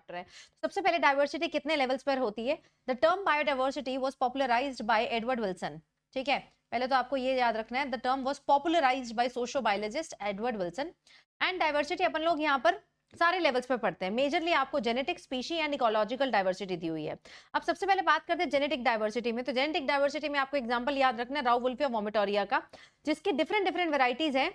Chapter है। सबसे पहले डाइवर्सिटी कितने लेवल्स पर होती है? The term biodiversity was popularised by Edward Wilson. ठीक है, पहले तो आपको ये याद रखना है, the term was popularised by sociobiologist Edward Wilson. And diversity अपन लोग यहाँ पर सारे लेवल्स पे पढ़ते हैं। मेजरली आपको genetic, species and ecological diversity दी हुई है। अब सबसे पहले बात करते हैं जेनेटिक डाइवर्सिटी में। तो जेनेटिक डाइवर्सिटी में आपको एग्जांपल याद रखना है राउ वुल्फी और वोमिटोरिया का, जिसकी डिफरेंट डिफरेंट वेराइटीज हैं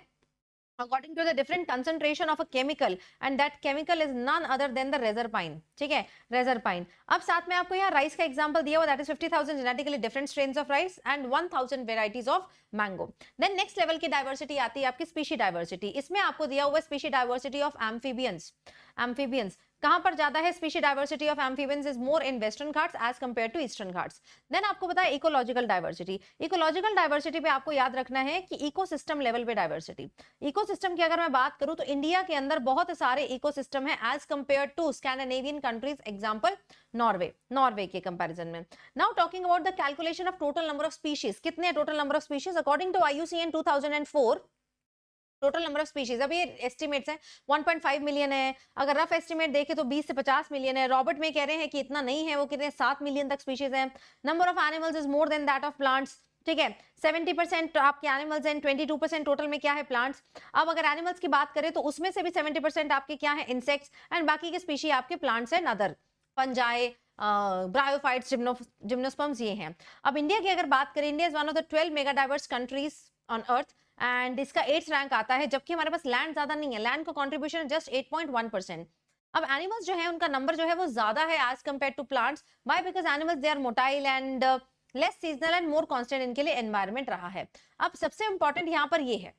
according to the different concentration of a chemical, and that chemical is none other than the reserpine। ठीक है, reserpine। अब साथ में आपको यहाँ राइस का एग्जांपल दिया हुआ, that is 50,000 genetically different strains of rice and 1,000 varieties of mango। then next level की डाइवर्सिटी आती है आपकी स्पीशी डाइवर्सिटी। इसमें आपको दिया हुआ species diversity of amphibians. Amphibians कहां पर ज्यादा है? Species diversity of amphibians is more in Western Ghats as compare to Eastern Ghats. Then आपको पता है इकोलॉजिकल डाइवर्सिटी। इकोलॉजिकल डाइवर्सिटी पे आपको याद रखना है कि इकोसिस्टम लेवल पे डाइवर्सिटी। इकोसिस्टम की अगर मैं बात करूं तो इंडिया के अंदर बहुत सारे इकोसिस्टम है as compare to Scandinavian countries, example Norway, Norway के कंपैरिजन में। Now talking about the calculation of total number of species, कितने total number of species according to IUCN 2004, total number of species, अब ये estimates हैं, 1.5 million है। अगर rough estimate देखें तो 20 से 50 मिलियन है। रॉबर्ट में कह रहे हैं कि इतना नहीं है, वो कितने 7 मिलियन तक स्पीशीज है। Number of animals is more than that of plants. ठीक है, 70% आपके एनिमल्स हैं, 22% टोटल में क्या है? प्लांट्स। अब अगर एनिमल्स की बात करें तो उसमें से भी 70% आपके क्या है? इंसेक्ट्स, एंड बाकी के स्पीशी आपके plants and other, fungi, bryophytes, gymnosperms, ये हैं। अब इंडिया की अगर बात करें, India is one of the 12 mega diverse countries on earth and इसका 8th रैंक आता है, जबकि हमारे पास लैंड ज्यादा नहीं है, लैंड का कंट्रीब्यूशन है जस्ट 8.1%। अब एनिमल्स जो है उनका नंबर जो है वो ज्यादा है as compare to plants. Why? Because animals they are motile and less seasonal and more constant इनके लिए एनवायरनमेंट रहा है। अब सबसे इंपॉर्टेंट यहाँ पर ये है,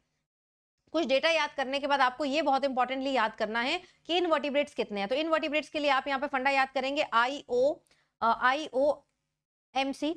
कुछ डेटा याद करने के बाद आपको ये बहुत इंपॉर्टेंटली याद करना है कि इनवर्टिब्रेट्स कितने हैं। तो इनवर्टिब्रेट्स के लिए आप यहाँ पे फंडा याद करेंगे IOMC।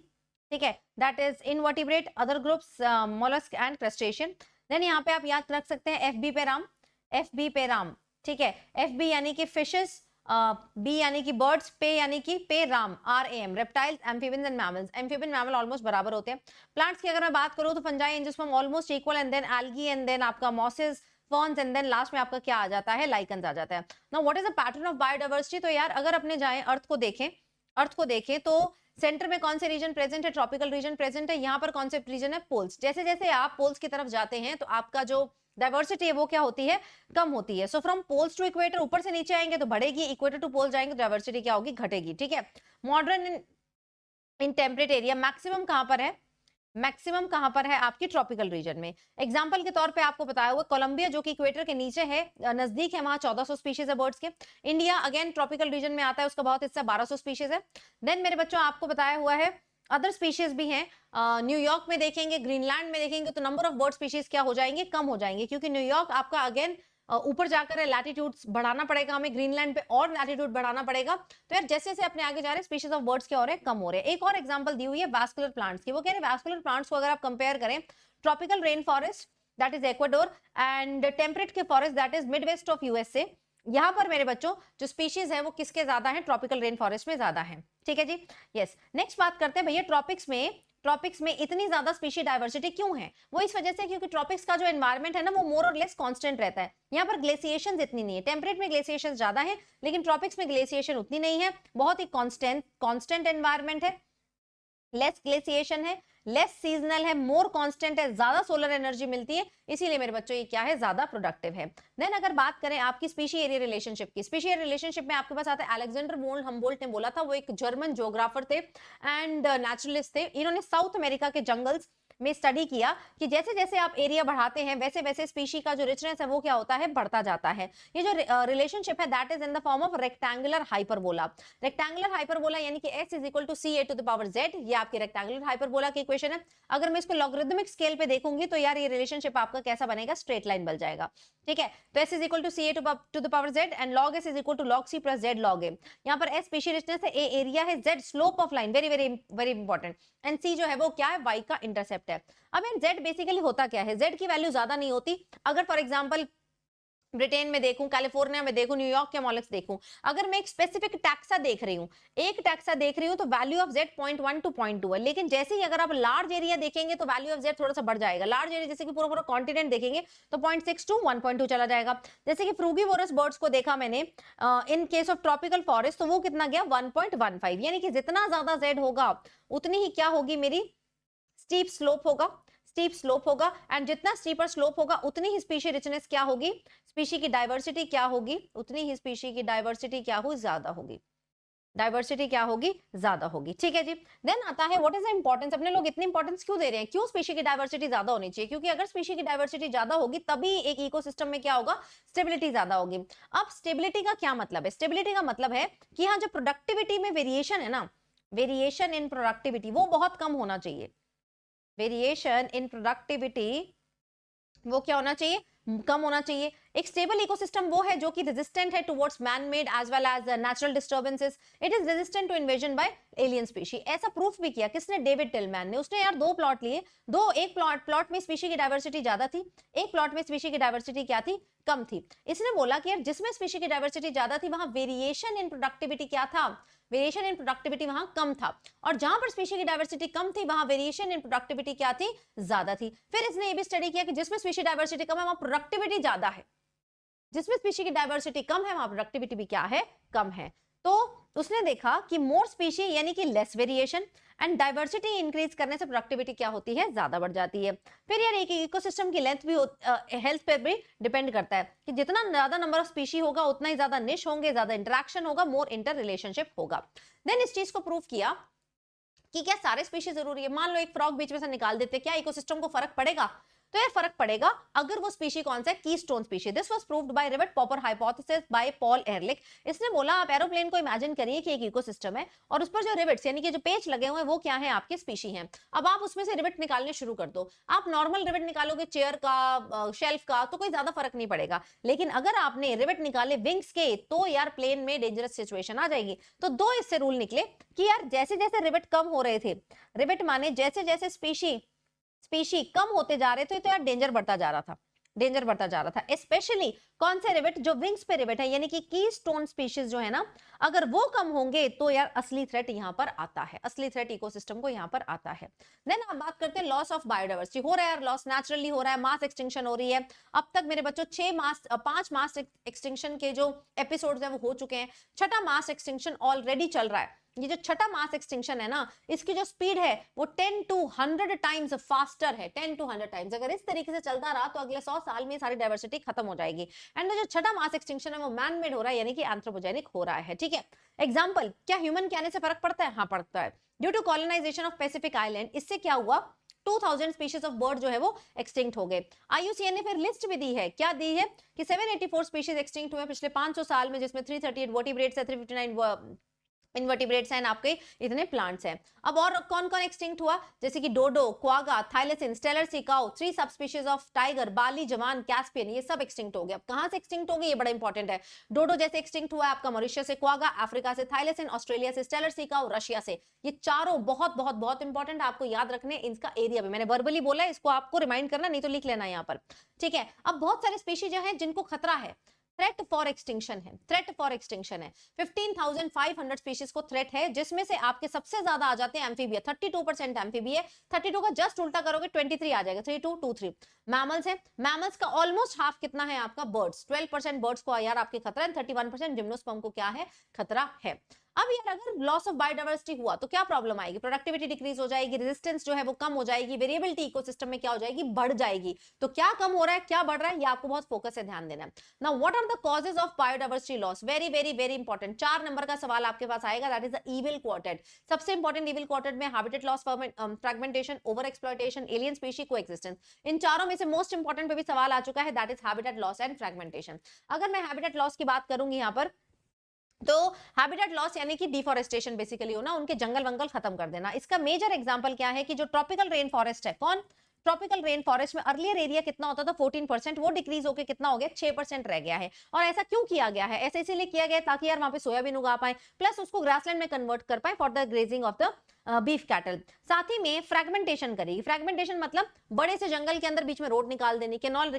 ठीक है, that is invertebrate, other groups, mollusc and crustacean. Then यहाँ पे आप याद रख सकते हैं FB पे राम, FB पे राम। ठीक है, FB यानी कि फिशेस, बी यानी कि बर्ड्स, पे यानी कि पे Ram, RAM, reptiles, amphibians and mammals. Amphibian mammal almost बराबर होते हैं। प्लांट्स की अगर मैं बात करूं तो fungi, angiosperm almost equal, and then algae, and then आपका mosses, ferns, and then last में आपका क्या आ जाता है? लाइकन्स आ जाता है। Now what is the pattern of biodiversity? तो यार अगर अपने जाएं अर्थ को देखें तो सेंटर में कौन से रीजन प्रेजेंट है? ट्रॉपिकल रीजन प्रेजेंट है। यहाँ पर कौन से रीजन है? पोल्स। जैसे जैसे आप पोल्स की तरफ जाते हैं तो आपका जो डाइवर्सिटी है वो क्या होती है? कम होती है। So from poles to equator, ऊपर से नीचे आएंगे तो बढ़ेगी, इक्वेटर टू पोल जाएंगे तो डाइवर्सिटी क्या होगी? घटेगी। ठीक है, modern in temperate area maximum कहां पर है? मैक्सिमम कहां पर है? आपकी ट्रॉपिकल रीजन में। एग्जांपल के तौर पे आपको बताया हुआ कोलंबिया जो कि इक्वेटर के नीचे है, नजदीक है, वहां 1400 स्पीशीज है बर्ड्स के। इंडिया अगेन ट्रॉपिकल रीजन में आता है, उसका बहुत हिस्सा 1200 स्पीशीज है। देन मेरे बच्चों आपको बताया हुआ है अदर स्पीशीज भी हैं। न्यूयॉर्क में देखेंगे, ग्रीनलैंड में देखेंगे तो नंबर ऑफ बर्ड स्पीशीज क्या हो जाएंगे? कम हो जाएंगे, क्योंकि न्यूयॉर्क आपका अगेन ऊपर जाकर लैटिट्यूड बढ़ाना पड़ेगा हमें, ग्रीनलैंड पे और लैटिट्यूड बढ़ाना पड़ेगा। तो यार जैसे जैसे अपने आगे जा रहे हैं स्पीशीज ऑफ बर्ड्स क्या हो रहे हैं? कम हो रहे हैं। एक और एग्जांपल दी हुई है वास्कुलर प्लांट्स की। वो कह रहे हैं वास्कुलर प्लांट्स को अगर आप कंपेयर करें, tropical rain forest that is Ecuador and temperate के forest that is mid west of USA, यहाँ पर मेरे बच्चों जो स्पीशीज है वो किसके ज्यादा है? ट्रॉपिकल रेन फॉरेस्ट में ज्यादा है। ठीक है जी, यस। नेक्स्ट बात करते हैं भैया ट्रॉपिक्स में इतनी ज्यादा स्पीशी डाइवर्सिटी क्यों है? वो इस वजह से क्योंकि ट्रॉपिक्स का जो एनवायरनमेंट है ना वो मोर और लेस कांस्टेंट रहता है। यहाँ पर ग्लेशिएशन इतनी नहीं है। टेम्परेट में ग्लेशिएशन ज्यादा है, लेकिन ट्रॉपिक्स में ग्लेशिएशन उतनी नहीं है। बहुत ही कांस्टेंट एनवायरनमेंट है, लेस ग्लेशिएशन है, लेस सीजनल है, मोर कांस्टेंट है, ज्यादा सोलर एनर्जी मिलती है, इसीलिए मेरे बच्चों ये क्या है? ज्यादा प्रोडक्टिव है। देन अगर बात करें आपकी स्पीशी एरिया रिलेशनशिप की, स्पीशी एरिया रिलेशनशिप में आपके पास आता है अलेक्जेंडर वोन हम्बोल्ट ने बोला था, वो एक जर्मन ज्योग्राफर थे एंड नेचुरलिस्ट थे। इन्होंने साउथ अमेरिका के जंगल्स में स्टडी किया कि जैसे जैसे आप एरिया बढ़ाते हैं वैसे वैसे स्पीशी का जो रिचनेस है वो क्या होता है? बढ़ता जाता है। ये जो रिलेशनशिप है that is in the form of rectangular hyperbola. Rectangular hyperbola यानी कि x is equal to CA to the power z, ये आपकी रेक्टेंगुलर हाइपरबोला की इक्वेशन है। अगर मैं इसको लॉगरिथमिक स्केल पे देखूंगी तो यार ये रिलेशनशिप आपका कैसा बनेगा? स्ट्रेट लाइन बन जाएगा। ठीक है, तो s is equal to CA to the power z and log s is equal to log c plus z log a। यहाँ पर s स्पीशी रिचनेस है, a एरिया है, z slope of line, very very very important, and c जो है वो क्या है? y का इंटरसेप्ट है। अब इन z बेसिकली होता क्या है? z की वैल्यू ज्यादा नहीं होती। अगर फॉर एग्जांपल ब्रिटेन में देखूं, कैलिफोर्निया में देखूं, न्यूयॉर्क के मॉलस्क देखूं, अगर मैं एक स्पेसिफिक टैक्सा देख रही हूं, एक टैक्सा देख रही हूं, तो वैल्यू ऑफ जेड 0.1 टू 0.2 है। लेकिन जैसे ही अगर आप लार्ज एरिया देखेंगे तो वैल्यू ऑफ जेड थोड़ा सा बढ़ जाएगा। लार्ज एरिया जैसे कि पूरा पूरा कॉन्टिनेंट देखेंगे तो 0.6 टू 1.2 चला जाएगा। जैसे कि फ्रूगीवोरस बर्ड्स को देखा मैंने in case of tropical forest, तो वो कितना गया 1.15, यानी कि जितना ज्यादा जेड होगा उतनी ही क्या होगी मेरी स्टीप स्लोप होगा, स्टीप स्लोप होगा। एंड जितना स्टीपर स्लोप होगा उतनी ही स्पीशी रिचनेस क्या होगी, स्पीशी की डाइवर्सिटी क्या होगी, उतनी ही स्पीशी की डाइवर्सिटी क्या हो, ज्यादा होगी, डाइवर्सिटी क्या होगी, ज्यादा होगी। ठीक है जी। देन आता है व्हाट इज द इंपॉर्टेंस, अपने लोग इतनी इंपॉर्टेंस क्यों दे रहे हैं, क्यों स्पीशी की डाइवर्सिटी ज्यादा होनी चाहिए, क्योंकि अगर स्पीशी की डाइवर्सिटी ज्यादा होगी तभी एक इकोसिस्टम में क्या होगा, स्टेबिलिटी ज्यादा होगी। अब स्टेबिलिटी का क्या मतलब है, स्टेबिलिटी का मतलब है कि यहाँ जो प्रोडक्टिविटी में वेरिएशन है ना, वेरिएशन इन प्रोडक्टिविटी वो बहुत कम होना चाहिए, वेरिएशन इन प्रोडक्टिविटी वो क्या होना चाहिए, कम होना चाहिए। एक स्टेबल इकोसिस्टम वो है जो कि रेजिस्टेंट है towards man made as well as natural disturbances, it is resistant to invasion by alien species. ऐसा प्रूफ भी किया किसने, डेविड टिलमैन ने। उसने यार दो प्लॉट लिए, दो, एक प्लॉट में स्पीशी की डाइवर्सिटी ज्यादा थी, एक प्लॉट में स्पीशी की डाइवर्सिटी क्या थी, कम थी। इसने बोला कि यार जिसमें स्पीशी की डाइवर्सिटी ज्यादा थी वहां वेरिएशन इन प्रोडक्टिविटी क्या था, वेरिएशन इन प्रोडक्टिविटी वहां कम था, और जहां पर स्पीशी की डाइवर्सिटी कम थी वहां वेरिएशन इन प्रोडक्टिविटी क्या थी, ज्यादा थी। फिर इसने ये भी स्टडी किया कि जिसमें स्पीशी डाइवर्सिटी कम है वहां प्रोडक्टिविटी ज्यादा है, जिसमें स्पीशी की डाइवर्सिटी कम है वहां प्रोडक्टिविटी भी क्या है, कम है। तो उसने देखा कि मोर स्पीशी यानी कि less variation and diversity increase करने से प्रोडक्टिविटी क्या होती है, ज्यादा बढ़ जाती है। फिर यार एक इकोसिस्टम की लेंथ भी हेल्थ पे भी डिपेंड करता है कि जितना ज्यादा नंबर ऑफ स्पीशी होगा उतना ही ज्यादा निश होंगे, ज्यादा इंटरेक्शन होगा, मोर इंटर रिलेशनशिप होगा। देन इस चीज को प्रूव किया कि क्या सारे स्पीशीज जरूरी है। मान लो एक फ्रॉग बीच में से निकाल देते, क्या इकोसिस्टम को फर्क पड़ेगा, तो यार फर्क पड़ेगा अगर वो स्पीशी कौन सा है, keystone species. This was proved by rivet popper hypothesis by Paul Ehrlich. इसने बोला आप एरोप्लेन को इमेजिन करिए कि एक इकोसिस्टम है और उस पर जो रिवेट्स यानी कि जो पेच लगे हुए हैं वो क्या है, आपके स्पीशी हैं। अब आप उसमें से रिवेट निकालने शुरू कर दो, आप नॉर्मल रिवेट निकालोगे चेयर का, शेल्फ का, तो कोई ज्यादा फर्क नहीं पड़ेगा। लेकिन अगर आपने रिवेट निकाले विंग्स के, तो यार प्लेन में डेंजरस सिचुएशन आ जाएगी। तो दो इससे रूल निकले कि यार जैसे जैसे रिवेट कम हो रहे थे, रिवेट माने जैसे जैसे स्पीशी कम होते जा रहे थे, तो यार डेंजर बढ़ता जा रहा था, डेंजर बढ़ता जा रहा था। स्पेशली कौन से रिवेट, जो विंग्स पे रिवेट है यानी कि कीस्टोन स्पीशीज जो है ना, अगर वो कम होंगे तो यार असली थ्रेट यहाँ पर आता है, असली थ्रेट इकोसिस्टम को यहाँ पर आता है। देन आप बात करते हैं लॉस ऑफ बायोडाइवर्सिटी। हो रहा है यार लॉस, नेचुरली हो रहा है, मास एक्सटिंक्शन हो रही है। अब तक मेरे बच्चों 5 मास एक्सटिंक्शन के जो एपिसोड्स है वो हो चुके हैं, छठा मास एक्सटिंक्शन ऑलरेडी चल रहा है। ये जो छठा मास एक्सटिंक्शन है ना, इसकी जो स्पीड है वो 10 to 100 टाइम्स फास्टर है, 10 to 100 टाइम्स। अगर इस तरीके से चलता रहा तो अगले 100 साल में सारी डाइवर्सिटी खत्म हो जाएगी। एंड जो छठा मास एक्सटिंक्शन है वो मैन मेड हो रहा है, यानी कि एंथ्रोपोजेनिक हो रहा है। ठीक है, एग्जांपल, क्या ह्यूमन के आने से फर्क पड़ता है, हाँ पड़ता है। Due to colonization of Pacific island, इससे क्या हुआ, 2000 स्पीशीज ऑफ बर्ड जो है वो एक्सटिंक्ट हो गए। IUCN ने फिर लिस्ट भी दी है, क्या दी है कि 784 स्पीशीज एक्सटिंक्ट हुए पिछले 500 साल में, जिसमें 338 वर्टिब्रेट्स है, 359 इनवर्टिब्रेट्स हैं, आपके इतने प्लांट्स हैं। अब और कौन कौन एक्सटिंक्ट हुआ, जैसे कि डोडो, क्वागा, थाइलेसिन, स्टेलर सी काउ, 3 सब स्पीशीज ऑफ टाइगर, बाली, जवान, कैस्पियन, ये सब एक्सटिंक्ट हो गए। अब कहां से एक्सटिंक्ट हो गए, ये बड़ा इंपॉर्टेंट है। डोडो जैसे एक्सटिंक्ट हुआ है आपका मॉरिशस से, क्वागा अफ्रीका से, थाइलेसिन ऑस्ट्रेलिया से, स्टेलर सी काउ रशिया से। ये चारों बहुत बहुत बहुत इंपॉर्टेंट, आपको याद रखने। इनका एरिया भी मैंने वर्बली बोला है, इसको आपको रिमाइंड करना, नहीं तो लिख लेना यहाँ पर। ठीक है, अब बहुत सारे स्पीशीज जो है जिनको खतरा है, थ्रेट फॉर एक्सटिंक्शन है, थ्रेट फॉर एक्सटिंक्शन है। 15,500 स्पीशीज को थ्रेट है, जिसमें से आपके सबसे ज्यादा आ जाते हैं एम्फीबिया, 32% एम्फीबिया। 32 का जस्ट उल्टा करोगे 23 आ जाएगा, 3223। मैमल्स है, मैमल्स का ऑलमोस्ट हाफ कितना है आपका, बर्ड्स, 12% बर्ड्स को यार आपके खतरा है, 31% जिम्नोस्पर्म को क्या है, खतरा है। अब यार अगर लॉस ऑफ बायोडाइवर्सिटी हुआ तो क्या प्रॉब्लम आएगी, प्रोडक्टिविटी डिक्रीज हो जाएगी, रेजिस्टेंस जो है वो कम हो जाएगी, वेरिएबिलिटी इकोसिस्टम में क्या हो जाएगी, बढ़ जाएगी। तो क्या कम हो रहा है, क्या बढ़ रहा है, ये आपको बहुत फोकस से ध्यान देना है। Now what are the causes of biodiversity loss, very very very important. 4 number का सवाल आपके पास आएगा, that is the evil quartet. सबसे इंपॉर्टेंट इविल क्वार्टेट में habitat loss, fragmentation, over exploitation, alien species, coexistence. इन चारों में से मोस्ट इंपॉर्टेंट पे भी सवाल आ चुका है, that is habitat loss and fragmentation. अगर मैं हैबिटेट लॉस की बात करूंगी यहाँ पर, तो हैबिटेट लॉस यानी कि डिफॉरेस्टेशन बेसिकली होना, उनके जंगल वंगल खत्म कर देना। इसका मेजर एग्जांपल क्या है कि जो ट्रॉपिकल रेन फॉरेस्ट है, कौन, ट्रॉपिकल रेन फॉरेस्ट में अर्लियर एरिया कितना होता था 14%, वो डिक्रीज होकर कितना हो गया 6% रह गया है। और ऐसा क्यों किया गया है? ऐसे इसीलिए किया गया ताकि यार वहां पे सोयाबीन उगा पाए, प्लस उसको ग्रासलैंड में कन्वर्ट कर पाए for the grazing of the beef cattle. साथ ही में फ्रेगमेंटेशन करेगी। फ्रेगमेंटेशन मतलब बड़े से जंगल के अंदर बीच में रोड निकाल देनी, कैनॉल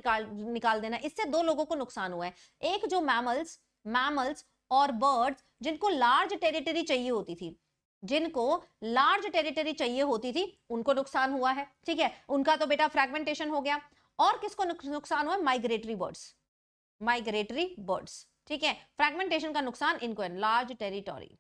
निकाल देना। इससे दो लोगों को नुकसान हुआ है। एक जो मैमल्स और बर्ड्स जिनको लार्ज टेरिटरी चाहिए होती थी, उनको नुकसान हुआ है, ठीक है, उनका तो बेटा फ्रेगमेंटेशन हो गया। और किसको नुकसान हुआ? माइग्रेटरी बर्ड्स, ठीक है, फ्रेगमेंटेशन का नुकसान इनको है, लार्ज टेरिटोरी,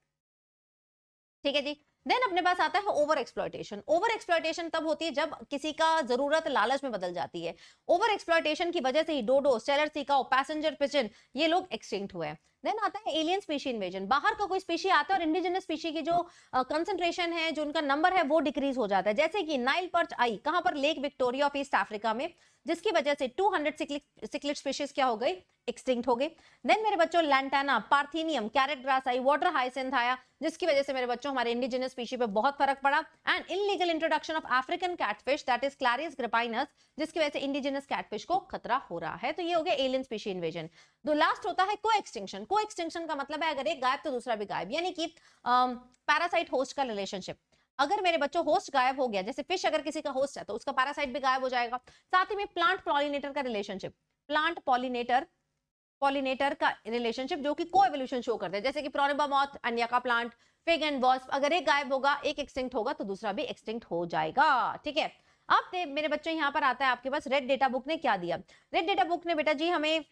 ठीक है जी। देन अपने पास आता है ओवर एक्सप्लॉयटेशन। ओवर एक्सप्लॉयटेशन तब होती है जब किसी का जरूरत लालच में बदल जाती है। ओवर एक्सप्लॉयटेशन की वजह से ही डोडो, सेलर सिकाओ, पैसेंजर पिजन ये लोग एक्सटिंक्ट हुए हैं। देन आता है एलियन स्पीशी इन्वेजन। बाहर का कोई स्पीशी आता है और इंडिजिनस स्पीशी की जो कंसंट्रेशन है, जो उनका नंबर है, वो डिक्रीज हो जाता है। जैसे कि नाइल पर्च आई कहां पर? Lake Victoria of east Africa में, जिसकी वजह से 200 सिक्लिड स्पीशीज क्या हो गई? एक्सटिंक्ट हो गई। देन मेरे बच्चों लैंटाना, पार्थिनियम, कैरेट ग्रास आई, वाटर हाइसिंथ आया, जिसकी वजह से मेरे बच्चों हमारे इंडिजिनस स्पीशी पे बहुत फर्क पड़ा। And illegal introduction of African catfish that is Clarias gariepinus, जिसकी वजह से इंडिजिनस कैटफिश को खतरा हो रहा है। तो ये हो गया एलियन स्पीशी इन्वेजन। तो लास्ट होता है को एक्सटिंक्शन। को एक्सटिंक्शन का मतलब है अगर एक गायब तो दूसरा भी गायब, यानी कि पैरासाइट होस्ट का रिलेशनशिप। अगर मेरे बच्चों होस्ट गायब हो गया, जैसे फिश अगर किसी का होस्ट है तो उसका पैरासाइट भी गायब हो जाएगा। साथ ही में प्लांट पॉलिनेटर का रिलेशनशिप, प्लांट पॉलिनेटर का रिलेशनशिप जो कि को एवोल्यूशन शो करते हैं, जैसे कि प्रोनिबा मॉथ, अन्य का प्लांट, फिग एंड वॉस्प, अगर एक गायब होगा, एक एक्सटिंक्ट होगा तो दूसरा भी एक्सटिंक्ट हो जाएगा, ठीक है। अब मेरे बच्चों यहाँ पर आता है आपके पास रेड डेटा बुक ने क्या दिया। रेड डेटा बुक ने बेटा जी हमें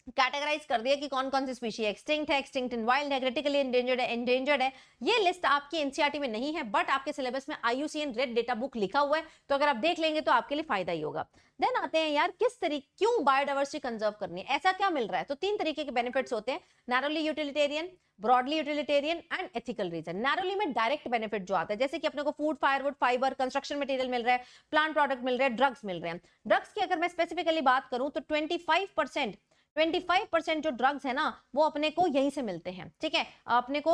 कैटेगराइज कर दिया कि कौन कौन सी स्पीशी एक्सटिंक्ट है, एक्सटिंक्ट इन वाइल्ड है, क्रिटिकली एंडेंजर्ड है। ये लिस्ट आपकी एनसीईआरटी में नहीं है, बट आपके सिलेबस में IUCN रेड डेटा बुक लिखा हुआ है, तो अगर आप देख लेंगे तो आपके लिए फायदा ही होगा। देन आते हैं यार किस तरीके, क्यों बायोडाइवर्सिटी कंजर्व करनी है, ऐसा क्या मिल रहा है? तो 3 तरीके के बेनिफिट्स होते हैं, narrowly utilitarian, broadly utilitarian and ethical reason. Narrowly में डायरेक्ट बेनिफिट जो आता है, जैसे कि अपने को food, firewood, fibre, construction material मिल रहा है, प्लांट प्रोडक्ट मिल रहे हैं, ड्रग्स मिल रहे हैं। ड्रग्स की अगर मैं स्पेसिफिकली बात करूं तो 25% जो ड्रग्स है ना वो अपने को यहीं से मिलते हैं, ठीक है, अपने को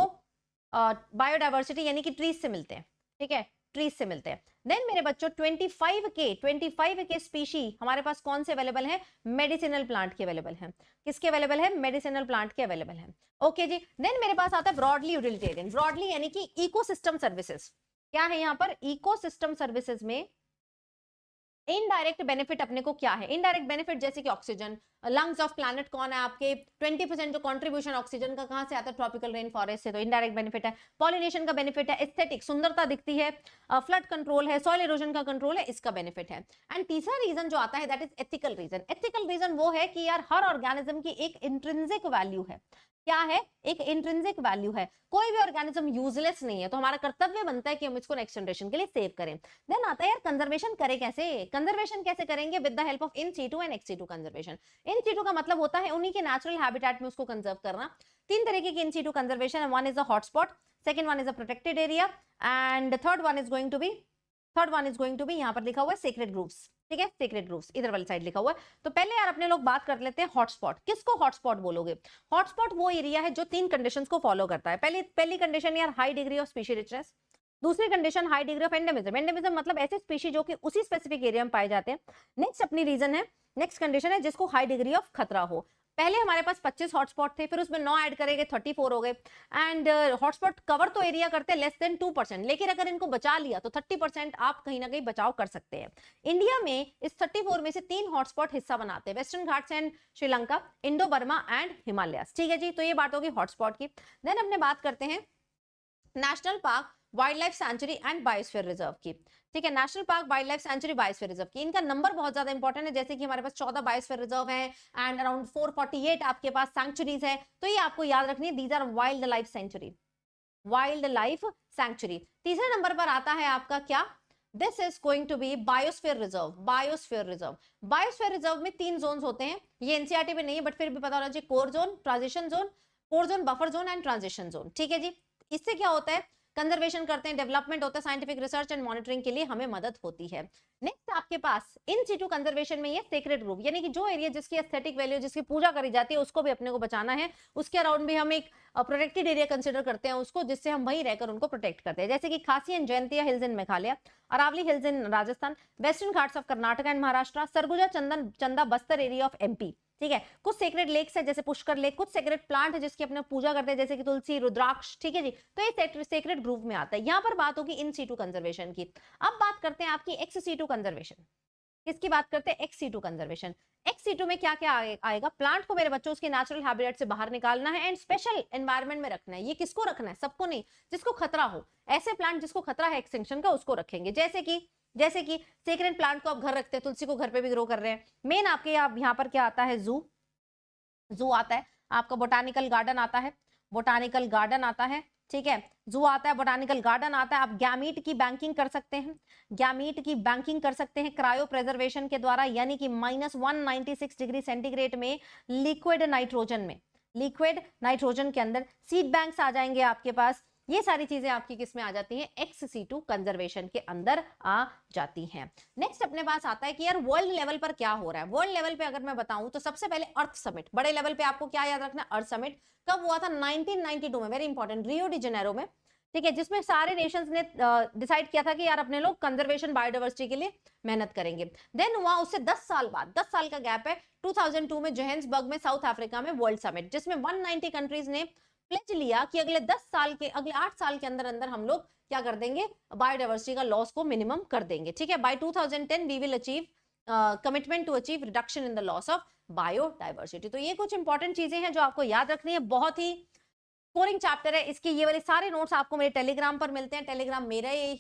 बायोडाइवर्सिटी यानी कि ट्रीज से मिलते हैं, ठीक है, ट्रीज से मिलते हैं। देन मेरे बच्चों 25 के स्पीशी हमारे पास कौन से अवेलेबल है? मेडिसिनल प्लांट के अवेलेबल है। किसके अवेलेबल है? मेडिसिनल प्लांट के अवेलेबल है। ओके जी। देन मेरे पास आता है ब्रॉडली यूटिलिटेरियन। ब्रॉडली यानी कि इकोसिस्टम सर्विसेज। क्या है यहाँ पर? इकोसिस्टम सर्विसेज में इनडायरेक्ट बेनिफिट अपने को क्या है? इनडायरेक्ट बेनिफिट जैसे कि ऑक्सीजन, लंग्स ऑफ प्लैनेट कौन है आपके? 20% जो कंट्रीब्यूशन ऑक्सीजन का कहां से आता है? ट्रॉपिकल रेन फॉरेस्ट से, तो इनडायरेक्ट बेनिफिट है। पॉलिनेशन का बेनिफिट है, एस्थेटिक सुंदरता दिखती है, फ्लड कंट्रोल है, सॉइल इरोजन का कंट्रोल है, इसका बेनिफिट है। एंड तीसरा रीजन जो आता है that is ethical reason. Ethical reason वो है कि यार हर ऑर्गेनिज्म की एक इंट्रिंसिक वैल्यू है। क्या है? एक इंट्रिंसिक वैल्यू है। कोई भी ऑर्गेनिज्म यूजलेस नहीं है, तो हमारा कर्तव्य बनता है कि हम इसको नेक्स्ट जनरेशन के लिए सेव करें। देन आता है यार कंजर्वेशन करें कैसे? कंजर्वेशन कैसे करेंगे? With the help of in situ and ex situ conservation. In situ का मतलब होता है उन्हीं के नेचुरल हैबिटेट में उसको कंजर्व करना। 3 तरीके की इन सीटू कंजर्वेशन है। One is a hotspot, second one is a protected area and third one is going to be यहाँ पर लिखा हुआ है सेक्रेड ग्रूव्स, ठीक है, सेक्रेड ग्रूव्स इधर वाली साइड लिखा हुआ है। तो पहले यार अपने लोग बात कर लेते हैं हॉटस्पॉट। किसको हॉटस्पॉट बोलोगे? हॉटस्पॉट वो एरिया है जो 3 कंडीशंस को फॉलो करता है। पहली कंडीशन यार high degree of species richness. दूसरी condition high degree of endemism. Endemism मतलब ऐसे स्पीशी जो कि उसी स्पेसिफिक एरिया में पाए जाते हैं। नेक्स्ट अपनी रीजन है, नेक्स्ट कंडीशन है जिसको हाई डिग्री ऑफ खतरा हो। पहले हमारे पास 25 हॉटस्पॉट थे, फिर उसमें 9 ऐड करेंगे 34 हो गए। एंड हॉटस्पॉट कवर तो एरिया करते हैं लेस देन 2%, लेकिन अगर इनको बचा लिया तो 30% आप कहीं ना कहीं बचाव कर सकते हैं। इंडिया में इस 34 में से 3 हॉटस्पॉट हिस्सा बनाते हैं, western Ghats and Sri Lanka, Indo Burma and Himalayas, ठीक है जी। तो ये बात होगी हॉटस्पॉट की। देन अपने बात करते हैं national park, wild life sanctuary and biosphere reserve की, ठीक है। National park, wild life sanctuary, biosphere reserve की, इनका नंबर बहुत ज्यादा इंपॉर्टेंट है। जैसे कि हमारे पास 14 बायोस्फीयर रिजर्व है एंड अराउंड 448 आपके पास सैंक्चुरीज है। तो ये आपको याद रखनी है, these are wildlife century, wildlife sanctuary. तीसरे नंबर पर आता है आपका क्या? This is going to be biosphere reserve. Biosphere reserve में 3 जोन्स होते हैं। ये एनसीईआरटी में नहीं है बट फिर भी पता होना चाहिए। Core zone, transition zone, core zone, buffer zone and transition zone, ठीक है जी। इससे क्या होता है कंजर्वेशन करते हैं, डेवलपमेंट होता है, साइंटिफिक रिसर्च एंड मॉनिटरिंग के लिए हमें मदद होती है। नेक्स्ट आपके पास इन सीटू कंजर्वेशन में ये सेक्रेड ग्रुप, यानी कि जो एरिया जिसकी एस्थेटिक वैल्यू, जिसकी पूजा करी जाती है, उसको भी अपने को बचाना है, उसके अराउंड भी हम एक प्रोटेक्टेड एरिया कंसिडर करते हैं उसको, जिससे हम वहीं रहकर उनको प्रोटेक्ट करते हैं। जैसे कि Khasi and Jaintia hills in Meghalaya, Aravalli hills in Rajasthan, Western Ghats of Karnataka and Maharashtra, Surguja Chanda Bastar area of MP. ठीक है, कुछ सेक्रेट लेक्स है जैसे पुष्कर लेक, कुछ सेक्रेट प्लांट है जिसकी अपने पूजा करते हैं जैसे कि तुलसी, रुद्राक्ष। ठीक है जी, तो ये सेक्रेट ग्रुप में आता है। यहाँ पर बात होगी इन सीटू कंजर्वेशन की। अब बात करते हैं आपकी एक्स सीटू कंजर्वेशन। किसकी बात करते हैं? Ex situ conservation. Ex situ में क्या क्या आएगा? प्लांट को मेरे बच्चों उसके नेचुरल हैबिटेट से बाहर निकालना है एंड स्पेशल एनवायरनमेंट में रखना है। ये किसको रखना है? सबको नहीं, जिसको खतरा हो। ऐसे प्लांट जिसको खतरा है एक्सटिंक्शन का, उसको रखेंगे। जैसे कि सेक्रेट प्लांट को आप घर रखते हैं, तुलसी को घर पे भी ग्रो कर रहे हैं। मेन आपके यहाँ पर क्या आता है? जू आता है आपका, बोटानिकल गार्डन आता है, बोटानिकल गार्डन आता है। ठीक है, जू आता है, बोटानिकल गार्डन आता है। आप गैमीट की बैंकिंग कर सकते हैं, गैमीट की बैंकिंग कर सकते हैं क्रायो प्रिजर्वेशन के द्वारा, यानी कि -196 डिग्री सेंटीग्रेड में लिक्विड नाइट्रोजन के अंदर सीड बैंक्स आ जाएंगे आपके पास। ये सारी चीजें आपकी किस में आ जाती हैं? एक्स सीटू कंजर्वेशन के अंदर आ जाती हैं। नेक्स्ट अपने पास आता है कि यार वर्ल्ड लेवल पर क्या हो रहा है। वर्ल्ड लेवल पे अगर मैं बताऊं तो सबसे पहले अर्थ समिट, बड़े लेवल पे आपको क्या याद रखना है? अर्थ समिट कब हुआ था? 1992 में, very important, Rio de Janeiro में। ठीक है, जिसमें सारे नेशंस ने डिसाइड किया था कि यार अपने लोग कंजर्वेशन बायोडाइवर्सिटी के लिए मेहनत करेंगे। देन हुआ उससे 10 साल बाद, 10 साल का गैप है, 2002 में जोहान्सबर्ग में साउथ अफ्रीका में वर्ल्ड समिट, जिसमें 190 कंट्रीज ने प्लेज लिया कि अगले 8 साल के अंदर अंदर हम लोग क्या कर देंगे? बायोडाइवर्सिटी का लॉस को मिनिमम कर देंगे। ठीक है, by 2010 we will achieve commitment to achieve reduction in the loss of biodiversity. तो ये कुछ इंपॉर्टेंट चीजें हैं जो आपको याद रखनी है। बहुत ही स्कोरिंग चैप्टर है, इसके ये वाले सारे नोट्स आपको मेरे टेलीग्राम पर मिलते हैं। टेलीग्राम मेरा ही